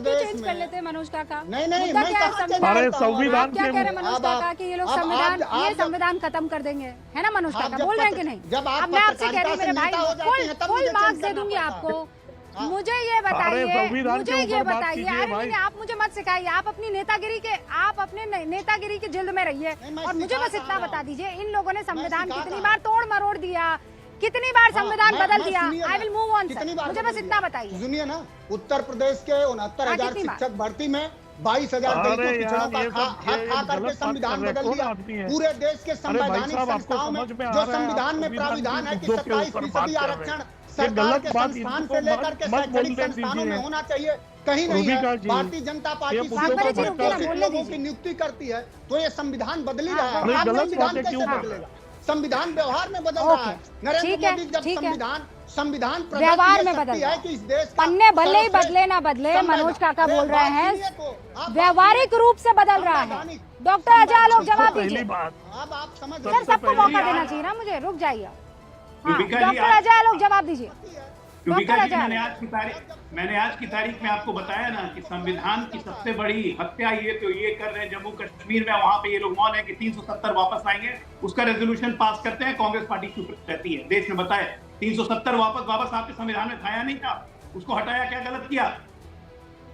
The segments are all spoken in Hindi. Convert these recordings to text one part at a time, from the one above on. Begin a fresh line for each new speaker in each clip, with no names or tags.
क्यों चेंज कर लेते हैं मनोज काका?
नहीं मैं
संविधान क्या कह रहे हैं मनोज काका कि ये लोग संविधान खत्म कर देंगे, है ना मनोज काका? बोल रहे हैं कि नहीं? अब मैं आपसे कह रही हूँ मेरे भाई, फुल मार्क्स दे दूंगी आपको। मुझे ये बताइए अरे आप मुझे मत सिखाइए, आप अपनी नेतागिरी के जिल्द में रहिए और मुझे बस इतना बता दीजिए, इन लोगों ने संविधान कितनी बार तोड़ मरोड़ दिया, कितनी बार संविधान बदल दिया। I will move on sir, मुझे बस इतना बताइए।
सुनिए ना, उत्तर प्रदेश के 69,000 शिक्षक भर्ती में 22,000 दलितों का खा करके संविधान बदल दिया। पूरे देश के संवैधानिक संस्थाओं में जो संविधान में प्राविधान है कि 27% आरक्षण सरकार के संस्थान से लेकर के शैक्षणिक संस्थानों में होना चाहिए, कहीं नहीं है। भारतीय जनता पार्टी लोगों की नियुक्ति करती है, तो ये संविधान बदल ही रहा है। संविधान कैसे बदलेगा? संविधान व्यवहार में बदल रहा है। नरेंद्र मोदी जब संविधान
व्यवहार में बदल है कि इस देश पन्ने भले ही बदले ना बदले, मनोज काका बोल रहे हैं व्यावहारिक रूप से बदल रहा है। डॉक्टर अजय आलोक जवाब दीजिए।
अब आप समझ
सर, सबको मौका देना चाहिए ना मुझे, रुक जाइए। डॉक्टर अजय आलोक जवाब दीजिए।
मैंने आज की तारीख में आपको बताया ना कि संविधान की सबसे बड़ी हत्या ये कर रहे हैं जम्मू कश्मीर में। वहां पे ये लोग मौन है कि 370 वापस आएंगे, उसका रेजोल्यूशन पास करते हैं, कांग्रेस पार्टी चुप रहती है। देश में बताया 370 वापस आपके संविधान में थाया नहीं था, उसको हटाया, क्या गलत किया?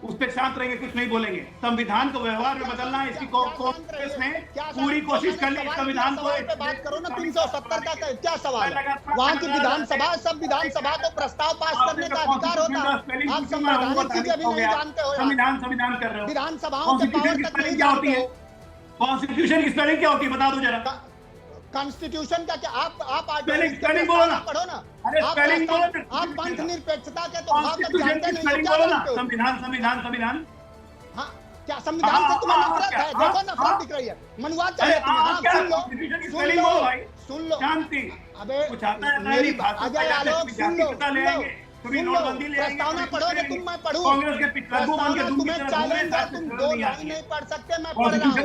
उस पर शांत रहेंगे, कुछ नहीं बोलेंगे। संविधान को व्यवहार में बदलना है, इसकी कांग्रेस ने पूरी कोशिश कर ली। संविधान को
बात करो ना, 370 का क्या सवाल है? वहाँ की विधानसभा, सब विधानसभा को प्रस्ताव पास करने का अधिकार होता है। आप संवैधानिक चीजें भी नहीं जानते हो।
संविधान कर रहे हो।
विधानसभाओं के पावर तक नहीं
जानते हो। कॉन्स्टिट्यूशन की स्पेलिंग क्या होती है, बता दो जरा।
कॉन्स्टिट्यूशन का क्या? आप
स्पेलिंग बोलो ना,
पढ़ो ना।
अरे स्पेलिंग बोलो।
आप पंथ निरपेक्षता के तो भाव तक जानते नहीं हो,
क्या बोलो? संविधान।
हाँ, क्या संविधान से तुम्हें नफरत है? देखो नफरत दिख रही है, मनुवाद चाहिए तुम्हें। सुन लो शांति। अबे मेरी अजय आलोक सुन लो, प्रस्तावना पढ़ोगे तुम, मैं पढ़ूं?
कांग्रेस के
प्रस्तावना तुम्हें चैलेंज है, तुम 2 लाइन नहीं पढ़ सकते, मैं पढ़ रहा हूँ।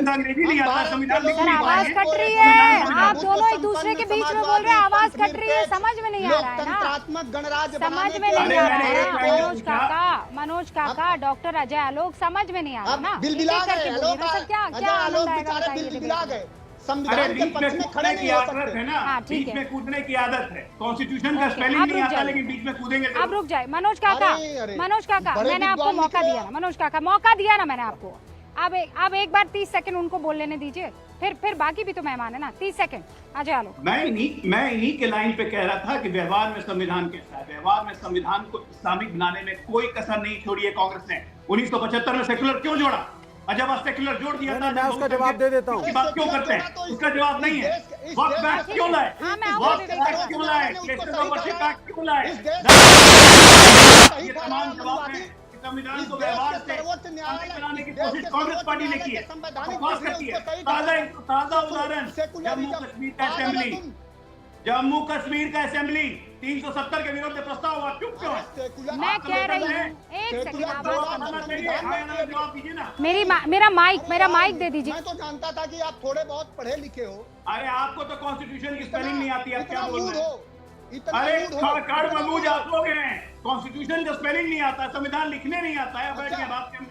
आवाज कट रही है, आप दोनों एक दूसरे के बीच में बोल रहे हैं, आवाज कट रही है, समझ में नहीं आ रहा है ना।
लोकतंत्रात्मक गणराज्य
समझ में नहीं आ रहा है। मनोज काका, डॉक्टर अजय आलोक समझ में नहीं आ रहा ना।
बिलबिला गए अजय आलोक, बेचारे बिलबिला गए। संविधान के पक्ष में खड़े नहीं हो सकते
है ना। बीच में कूदने की आदत है। कॉन्स्टिट्यूशन का स्पेलिंग नहीं आता, लेकिन बीच में कूदेंगे।
अब रुक जाए मनोज काका, मैंने आपको मौका दिया ना, मनोज काका मौका दिया ना मैंने आपको। अब एक बार 30 सेकंड उनको बोल लेने दीजिए, फिर बाकी भी तो मेहमान है ना। 30 सेकंड अजय आलोक।
मैं इन्हीं के लाइन पे कह रहा था कि व्यवहार में संविधान कैसा है। व्यवहार में संविधान को इस्लामिक बनाने में कोई कसर नहीं छोड़ी है कांग्रेस ने। 1975 में सेकुलर क्यों जोड़ा? और जब आप सेकुलर जोड़ दिया था,
मैं उसका जवाब दे देता हूँ।
बात क्यों करते हैं? उसका जवाब नहीं है। वक्त बैक क्यों लाए? ये तमाम जवाब है। संविधान को व्यवहार से बनाने की कोशिश कांग्रेस पार्टी ने की है, बकवास करती है। ताजा उदाहरण जम्मू कश्मीर का असेंबली 370 के विरुद्ध प्रस्ताव हुआ, चुप क्यों है?
मैं कह रही हूँ, एक सेकंड
जवाब दीजिए ना।
मेरा माइक दे दीजिए।
मैं तो जानता था कि आप थोड़े बहुत पढ़े लिखे हो।
अरे आपको तो कॉन्स्टिट्यूशन की स्पेलिंग नहीं आती, आप क्या बोल रहे हैं?
अरे
कार्ड मलूज आप लोग हैं। कॉन्स्टिट्यूशन का स्पेलिंग नहीं आता, संविधान लिखने नहीं आता है। बैठ के बात करें,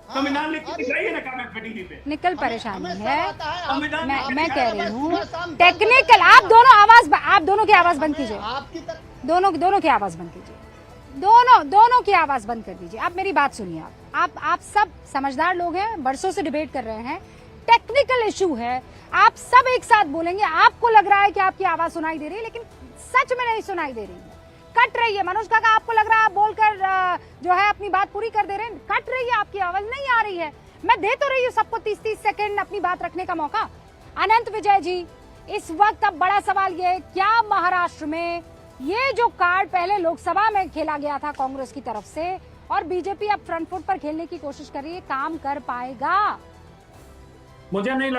संविधान लिख के दिखाइए ना कागज पे, टीवी पे।
निकल परेशानी है। मैं कह रही हूँ टेक्निकल। आप दोनों की आवाज बंद कीजिए। दोनों की आवाज बंद कीजिए। दोनों की आवाज बंद कर दीजिए। आप मेरी बात सुनिए। आप सब समझदार लोग हैं, बरसों से डिबेट कर रहे हैं। टेक्निकल इशू है, आप सब एक साथ बोलेंगे। आपको लग रहा है कि आपकी आवाज सुनाई दे रही है, लेकिन सच में नहीं सुनाई दे रही है, कट रही है। मनोज काका, आपको लग रहा है आप बोलकर जो है अपनी बात पूरी कर दे रहे हैं, कट रही है, आपकी आवाज नहीं आ रही है। मैं दे तो रही हूँ सबको 30-30 सेकंड अपनी बात रखने का मौका। अनंत विजय जी, इस वक्त अब बड़ा सवाल ये, क्या महाराष्ट्र में ये जो कार्ड पहले लोकसभा में खेला गया था कांग्रेस की तरफ से, और बीजेपी अब फ्रंट फुट पर खेलने की कोशिश कर रही है, काम कर पाएगा?
मुझे नहीं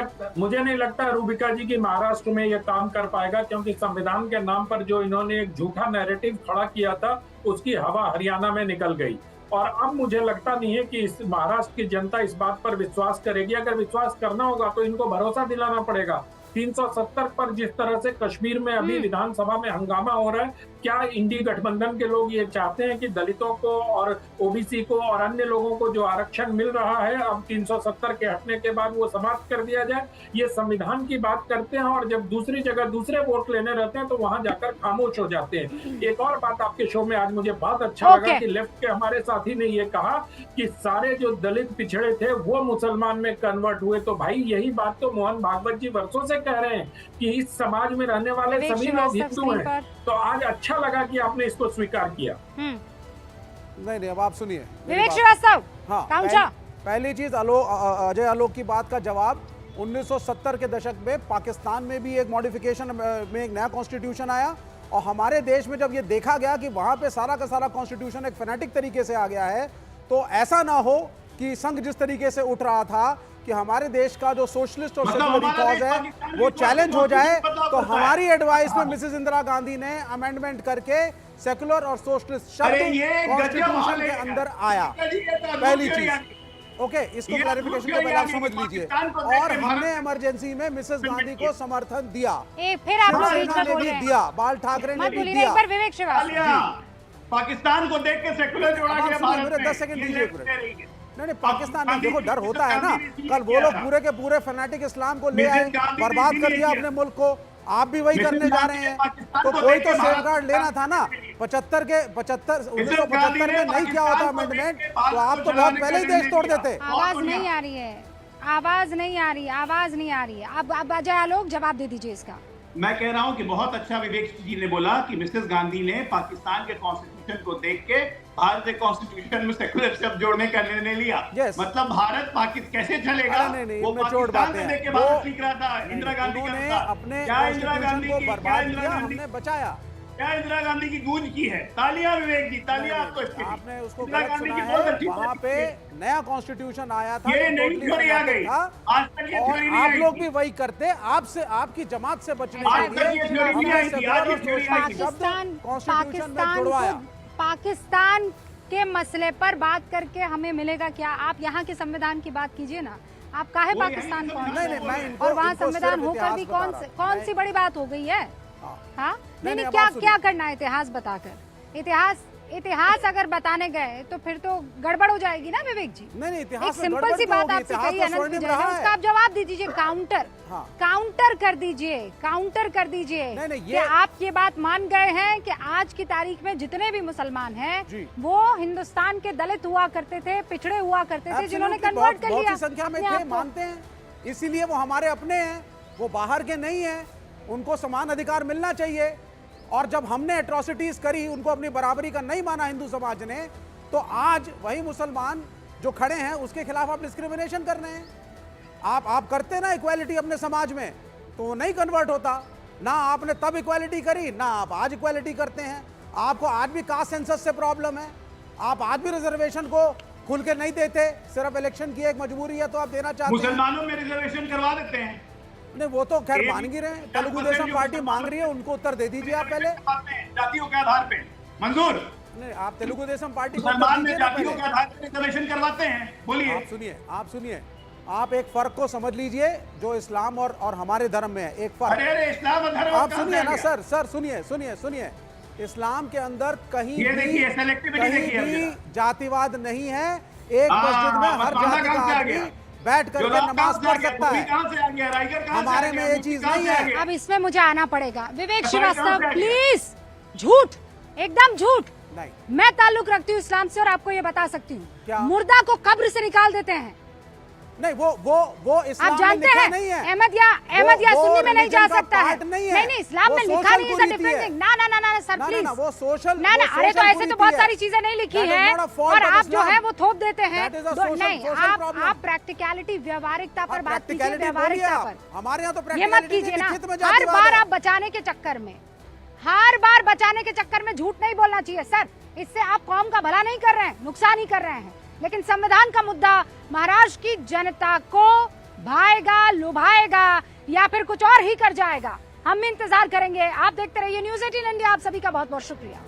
लगता रूबिका जी कि महाराष्ट्र में यह काम कर पाएगा, क्योंकि संविधान के नाम पर जो इन्होंने एक झूठा नैरेटिव खड़ा किया था, उसकी हवा हरियाणा में निकल गई। और अब मुझे लगता नहीं है कि इस महाराष्ट्र की जनता इस बात पर विश्वास करेगी। अगर विश्वास करना होगा तो इनको भरोसा दिलाना पड़ेगा। 370 पर जिस तरह से कश्मीर में अभी विधानसभा में हंगामा हो रहा है, क्या इंडी गठबंधन के लोग ये चाहते हैं कि दलितों को और ओबीसी को और अन्य लोगों को जो आरक्षण मिल रहा है अब 370 के हटने के बाद वो समाप्त कर दिया जाए? ये संविधान की बात करते हैं और जब दूसरी जगह दूसरे वोट लेने रहते हैं तो वहां जाकर खामोश हो जाते हैं। एक और बात आपके शो में आज मुझे बहुत अच्छा लगा कि लेफ्ट के हमारे साथी ने ये कहा कि सारे जो दलित पिछड़े थे वो मुसलमान में कन्वर्ट हुए। तो भाई यही बात तो मोहन भागवत जी वर्षों से कह रहे हैं कि इस समाज में रहने वाले सभी लोग हिंदू हैं। तो आज अच्छा लगा कि आपने इसको स्वीकार किया।
नहीं, अब आप सुनिए
विवेक श्रीवास्तव।
हाँ, पहली चीज अजय आलोक की बात का जवाब, 1970 के दशक में पाकिस्तान में भी एक मॉडिफिकेशन में एक नया कॉन्स्टिट्यूशन आया और हमारे देश में जब ये देखा गया कि वहां पे सारा का सारा कॉन्स्टिट्यूशन एक फैनेटिक तरीके से आ गया है, तो ऐसा ना हो कि संघ जिस तरीके से उठ रहा था कि हमारे देश का जो सोशलिस्ट और सेक्युलर कॉज है वो चैलेंज हो जाए, तो हमारी एडवाइस में मिसेस इंदिरा गांधी ने अमेंडमेंट करके सेक्युलर और सोशलिस्ट शब्द कॉन्स्टिट्यूशन के अंदर आया। पहली चीज, ओके, इसको क्लैरिफिकेशन के पहले आप समझ लीजिए। और हमने इमरजेंसी में मिसेस गांधी को समर्थन दिया,
फिर आप
ने भी दिया, बाल ठाकरे ने भी दिया।
पाकिस्तान को देख के सेक्युलर जोड़ा गया भारत में।
10 सेकंड दीजिए। नहीं, पाकिस्तान में देखो डर होता है ना, कल वो लोग पूरे के पूरे फैनेटिक इस्लाम को ले आए, बर्बाद कर दिया अपने मुल्क को, आप भी वही करने जा रहे हैं। तो कोई तो सेफगार्ड लेना था ना। 1975 में नहीं किया होता अमेंडमेंट तो आप तो बहुत पहले ही देश तोड़ देते।
आवाज नहीं आ रही है, आवाज नहीं आ रही, आवाज नहीं आ रही है। अब अजय आलोक जवाब दे दीजिए इसका।
मैं कह रहा हूं कि बहुत अच्छा विवेक जी ने बोला कि मिसेस गांधी ने पाकिस्तान के कॉन्स्टिट्यूशन को देख के भारत के कॉन्स्टिट्यूशन में सेक्युलर शब्द जोड़ने का निर्णय लिया। मतलब भारत पाकिस्तान कैसे चलेगा? वो पाकिस्तान में देख के भारत सीख रहा था। इंदिरा गांधी ने
अपने कॉन्स्टिट्यूशन को बर्बाद किया, हमने बचाया।
क्या इंदिरा गांधी की गूंज की है? तालियां विवेक जी, तालियां आपको इसके लिए।
आपने उसको गलत सुना है। वहाँ पे नया कॉन्स्टिट्यूशन आया था,
ये नई थ्योरी आ गई। आज तक ये थ्योरी नहीं आई।
आप लोग भी वही करते, आपसे आपकी जमात से बचने के लिए
पाकिस्तान के मसले पर बात करके हमें मिलेगा क्या? आप यहाँ के संविधान की बात कीजिए ना। आप काहे पाकिस्तान और वहाँ संविधान होकर भी कौन सी बड़ी बात हो गई है? हाँ, नहीं, क्या करना है इतिहास बताकर? इतिहास अगर बताने गए तो फिर तो गड़बड़ हो जाएगी ना विवेक जी।
नहीं, इतिहास
एक सिंपल सी बात आपसे कही है, उसका आप जवाब दे दीजिए। काउंटर कर दीजिए कि आप ये बात मान गए हैं कि आज की तारीख में जितने भी मुसलमान हैं वो हिंदुस्तान के दलित हुआ करते थे, पिछड़े हुआ करते थे, जिन्होंने कन्वर्ट कर लिया।
संख्या में थे, मानते हैं, इसीलिए वो हमारे अपने हैं, वो बाहर के नहीं है, उनको समान अधिकार मिलना चाहिए। और जब हमने एट्रोसिटीज करी, उनको अपनी बराबरी का नहीं माना हिंदू समाज ने, तो आज वही मुसलमान जो खड़े हैं उसके खिलाफ आप डिस्क्रिमिनेशन कर रहे हैं। आप करते ना इक्वालिटी अपने समाज में, तो वो नहीं कन्वर्ट होता ना। आपने तब इक्वालिटी करी ना, आप आज इक्वालिटी करते हैं। आपको आज भी कास्ट सेंसस से प्रॉब्लम है, आप आज भी रिजर्वेशन को खुल के नहीं देते, सिर्फ इलेक्शन की एक मजबूरी है तो आप देना चाहते हैं।
मुसलमानों में रिजर्वेशन करवा देते हैं।
नहीं, वो तो खैर मान ही रहे हैं, तेलुगु देशम पार्टी मांग रही है, उनको उत्तर दे दीजिए आप पहले।
जातियों के आधार पे मंजूर
नहीं, आप तेलुगु देशम पार्टी
मुसलमान में जातियों के आधार पर रिजर्वेशन करवाते हैं। बोलिए।
आप सुनिए, आप एक फर्क को समझ लीजिए जो इस्लाम और हमारे धर्म में है। एक फर्क,
अरे इस्लाम और धर्म
आप सुनिए ना सर, सुनिए। इस्लाम के अंदर कहीं भी जातिवाद नहीं है। एक मस्जिद में हर जाति का आदमी बैठ करके नमाज पढ़ सकता है। हमारे में ये चीज नहीं है।
अब इसमें मुझे आना पड़ेगा। विवेक श्रीवास्तव प्लीज, झूठ, एकदम झूठ।
नहीं,
मैं ताल्लुक रखती हूँ इस्लाम से और आपको ये बता सकती हूँ, मुर्दा को कब्र से निकाल देते हैं।
नहीं, वो इस्लाम
आप जानते हैं
नहीं है।
अहमद या सुन्नी में नहीं जा सकता है। नहीं, इस्लाम में लिखा नहीं है डिफरेंट थिंग। ना सर प्लीज,
वो सोशल
ना अरे तो ऐसे तो बहुत सारी चीजें नहीं लिखी है और आप जो है वो थोप देते हैं। नहीं, आप प्रैक्टिकलिटी, व्यवहारिकता पर बात कीजिए, व्यवहारिकता पर।
हमारे यहाँ तो
ये मत कीजिए ना। हर बार आप बचाने के चक्कर में झूठ नहीं बोलना चाहिए सर। इससे आप कौम का भला नहीं कर रहे हैं, नुकसान ही कर रहे हैं। लेकिन संविधान का मुद्दा महाराष्ट्र की जनता को भाएगा, लुभाएगा या फिर कुछ और ही कर जाएगा। हम इंतजार करेंगे। आप देखते रहिए न्यूज़ 18 इंडिया। आप सभी का बहुत बहुत शुक्रिया।